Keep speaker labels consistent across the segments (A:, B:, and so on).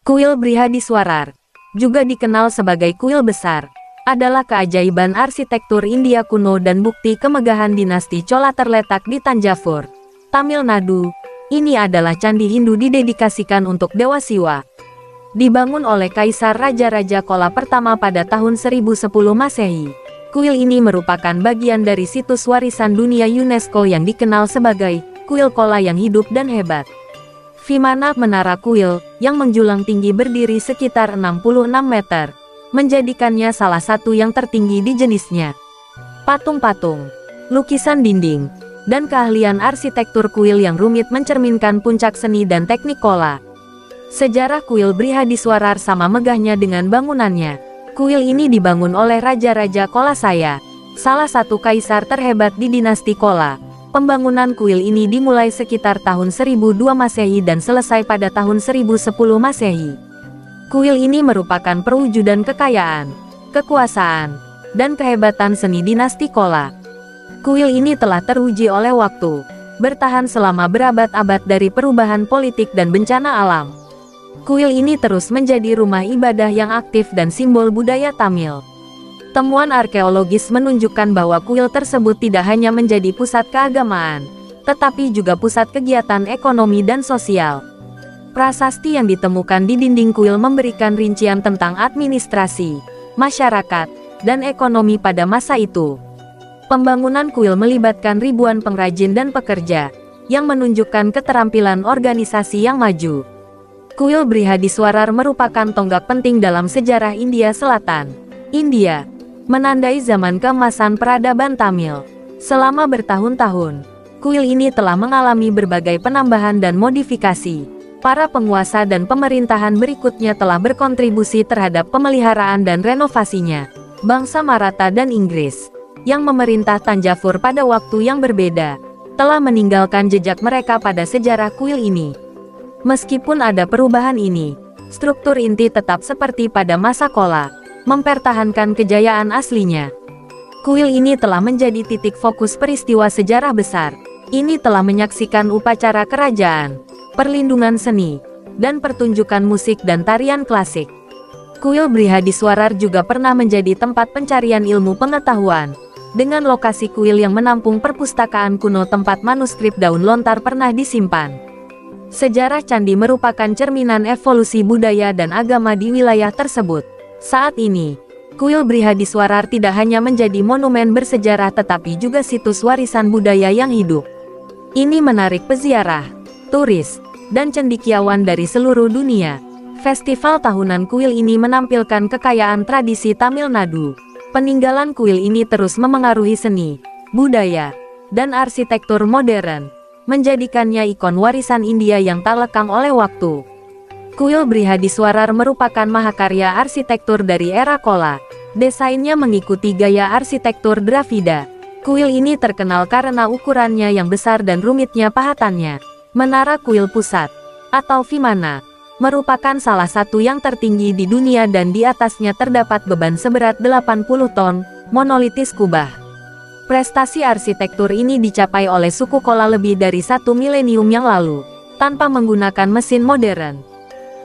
A: Kuil Brihadiswarar, juga dikenal sebagai kuil besar, adalah keajaiban arsitektur India kuno dan bukti kemegahan dinasti Chola terletak di Tanjavur, Tamil Nadu. Ini adalah candi Hindu didedikasikan untuk Dewa Siwa. Dibangun oleh Kaisar Raja-Raja Chola pertama pada tahun 1010 Masehi. Kuil ini merupakan bagian dari situs warisan dunia UNESCO yang dikenal sebagai kuil Chola yang hidup dan hebat. Vimana menara kuil, yang menjulang tinggi berdiri sekitar 66 meter, menjadikannya salah satu yang tertinggi di jenisnya. Patung-patung, lukisan dinding, dan keahlian arsitektur kuil yang rumit mencerminkan puncak seni dan teknik Chola. Sejarah kuil Brihadiswarar sama megahnya dengan bangunannya. Kuil ini dibangun oleh Raja-Raja Cholasaya, salah satu kaisar terhebat di dinasti Chola. Pembangunan kuil ini dimulai sekitar tahun 1002 Masehi dan selesai pada tahun 1010 Masehi. Kuil ini merupakan perwujudan kekayaan, kekuasaan, dan kehebatan seni dinasti Chola. Kuil ini telah teruji oleh waktu, bertahan selama berabad-abad dari perubahan politik dan bencana alam. Kuil ini terus menjadi rumah ibadah yang aktif dan simbol budaya Tamil. Temuan arkeologis menunjukkan bahwa kuil tersebut tidak hanya menjadi pusat keagamaan, tetapi juga pusat kegiatan ekonomi dan sosial. Prasasti yang ditemukan di dinding kuil memberikan rincian tentang administrasi, masyarakat, dan ekonomi pada masa itu. Pembangunan kuil melibatkan ribuan pengrajin dan pekerja, yang menunjukkan keterampilan organisasi yang maju. Kuil Brihadiswarar merupakan tonggak penting dalam sejarah India Selatan. India menandai zaman keemasan peradaban Tamil. Selama bertahun-tahun, kuil ini telah mengalami berbagai penambahan dan modifikasi. Para penguasa dan pemerintahan berikutnya telah berkontribusi terhadap pemeliharaan dan renovasinya. Bangsa Maratha dan Inggris, yang memerintah Tanjavur pada waktu yang berbeda, telah meninggalkan jejak mereka pada sejarah kuil ini. Meskipun ada perubahan ini, struktur inti tetap seperti pada masa Chola, mempertahankan kejayaan aslinya. Kuil ini telah menjadi titik fokus peristiwa sejarah besar. Ini telah menyaksikan upacara kerajaan, perlindungan seni, dan pertunjukan musik dan tarian klasik. Kuil Brihadiswarar juga pernah menjadi tempat pencarian ilmu pengetahuan, dengan lokasi kuil yang menampung perpustakaan kuno tempat manuskrip daun lontar pernah disimpan. Sejarah candi merupakan cerminan evolusi budaya dan agama di wilayah tersebut. Saat ini, kuil Brihadiswarar tidak hanya menjadi monumen bersejarah tetapi juga situs warisan budaya yang hidup. Ini menarik peziarah, turis, dan cendekiawan dari seluruh dunia. Festival tahunan kuil ini menampilkan kekayaan tradisi Tamil Nadu. Peninggalan kuil ini terus memengaruhi seni, budaya, dan arsitektur modern, menjadikannya ikon warisan India yang tak lekang oleh waktu. Kuil Brihadiswarar merupakan mahakarya arsitektur dari era Chola. Desainnya mengikuti gaya arsitektur Dravida. Kuil ini terkenal karena ukurannya yang besar dan rumitnya pahatannya. Menara kuil pusat, atau Vimana, merupakan salah satu yang tertinggi di dunia dan di atasnya terdapat beban seberat 80 ton, monolitis kubah. Prestasi arsitektur ini dicapai oleh suku Chola lebih dari 1 milenium yang lalu, tanpa menggunakan mesin modern.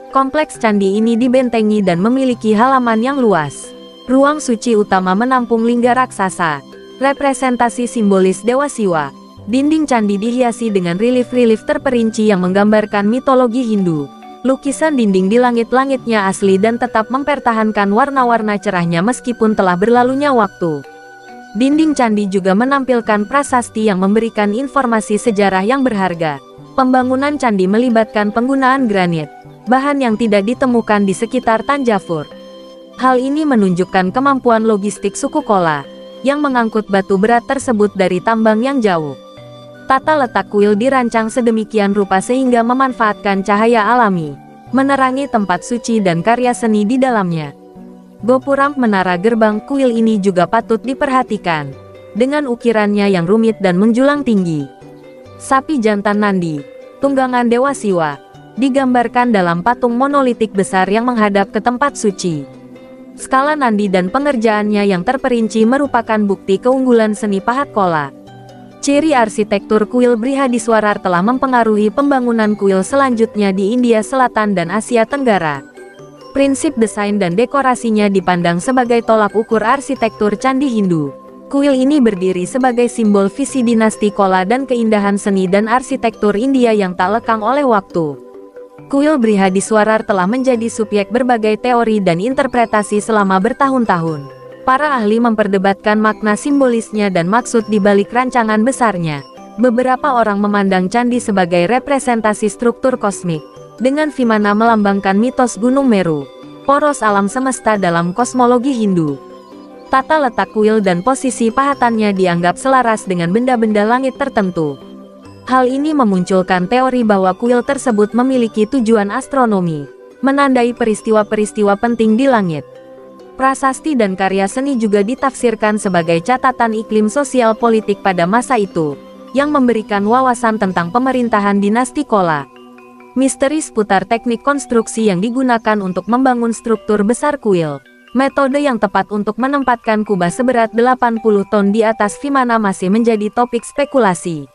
A: Kompleks candi ini dibentengi dan memiliki halaman yang luas. Ruang suci utama menampung lingga raksasa, representasi simbolis Dewa Siwa. Dinding candi dihiasi dengan relief-relief terperinci yang menggambarkan mitologi Hindu. Lukisan dinding di langit-langitnya asli dan tetap mempertahankan warna-warna cerahnya meskipun telah berlalunya waktu. Dinding candi juga menampilkan prasasti yang memberikan informasi sejarah yang berharga. Pembangunan candi melibatkan penggunaan granit, bahan yang tidak ditemukan di sekitar Tanjavur. Hal ini menunjukkan kemampuan logistik suku Chola, yang mengangkut batu berat tersebut dari tambang yang jauh. Tata letak kuil dirancang sedemikian rupa sehingga memanfaatkan cahaya alami, menerangi tempat suci dan karya seni di dalamnya. Gopuram menara gerbang kuil ini juga patut diperhatikan, dengan ukirannya yang rumit dan menjulang tinggi. Sapi jantan Nandi, tunggangan Dewa Siwa, digambarkan dalam patung monolitik besar yang menghadap ke tempat suci. Skala Nandi dan pengerjaannya yang terperinci merupakan bukti keunggulan seni pahat Chola. Ciri arsitektur kuil Brihadiswarar telah mempengaruhi pembangunan kuil selanjutnya di India Selatan dan Asia Tenggara. Prinsip desain dan dekorasinya dipandang sebagai tolak ukur arsitektur candi Hindu. Kuil ini berdiri sebagai simbol visi dinasti Chola dan keindahan seni dan arsitektur India yang tak lekang oleh waktu. Kuil Brihadiswarar telah menjadi subjek berbagai teori dan interpretasi selama bertahun-tahun. Para ahli memperdebatkan makna simbolisnya dan maksud di balik rancangan besarnya. Beberapa orang memandang candi sebagai representasi struktur kosmik, dengan Vimana melambangkan mitos Gunung Meru, poros alam semesta dalam kosmologi Hindu. Tata letak kuil dan posisi pahatannya dianggap selaras dengan benda-benda langit tertentu. Hal ini memunculkan teori bahwa kuil tersebut memiliki tujuan astronomi, menandai peristiwa-peristiwa penting di langit. Prasasti dan karya seni juga ditafsirkan sebagai catatan iklim sosial politik pada masa itu, yang memberikan wawasan tentang pemerintahan dinasti Chola. Misteri seputar teknik konstruksi yang digunakan untuk membangun struktur besar kuil. Metode yang tepat untuk menempatkan kubah seberat 80 ton di atas Vimana masih menjadi topik spekulasi.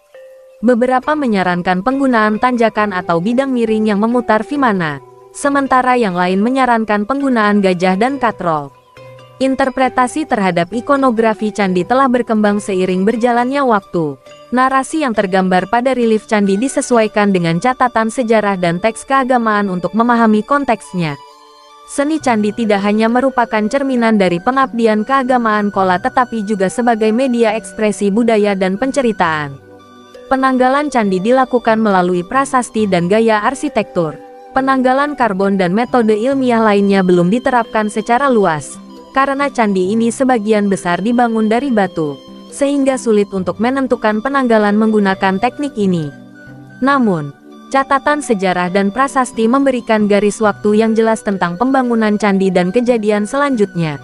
A: Beberapa menyarankan penggunaan tanjakan atau bidang miring yang memutar Vimana, sementara yang lain menyarankan penggunaan gajah dan katrol. Interpretasi terhadap ikonografi candi telah berkembang seiring berjalannya waktu. Narasi yang tergambar pada relief candi disesuaikan dengan catatan sejarah dan teks keagamaan untuk memahami konteksnya. Seni candi tidak hanya merupakan cerminan dari pengabdian keagamaan Chola tetapi juga sebagai media ekspresi budaya dan penceritaan. Penanggalan candi dilakukan melalui prasasti dan gaya arsitektur. Penanggalan karbon dan metode ilmiah lainnya belum diterapkan secara luas, karena candi ini sebagian besar dibangun dari batu, sehingga sulit untuk menentukan penanggalan menggunakan teknik ini. Namun, catatan sejarah dan prasasti memberikan garis waktu yang jelas tentang pembangunan candi dan kejadian selanjutnya.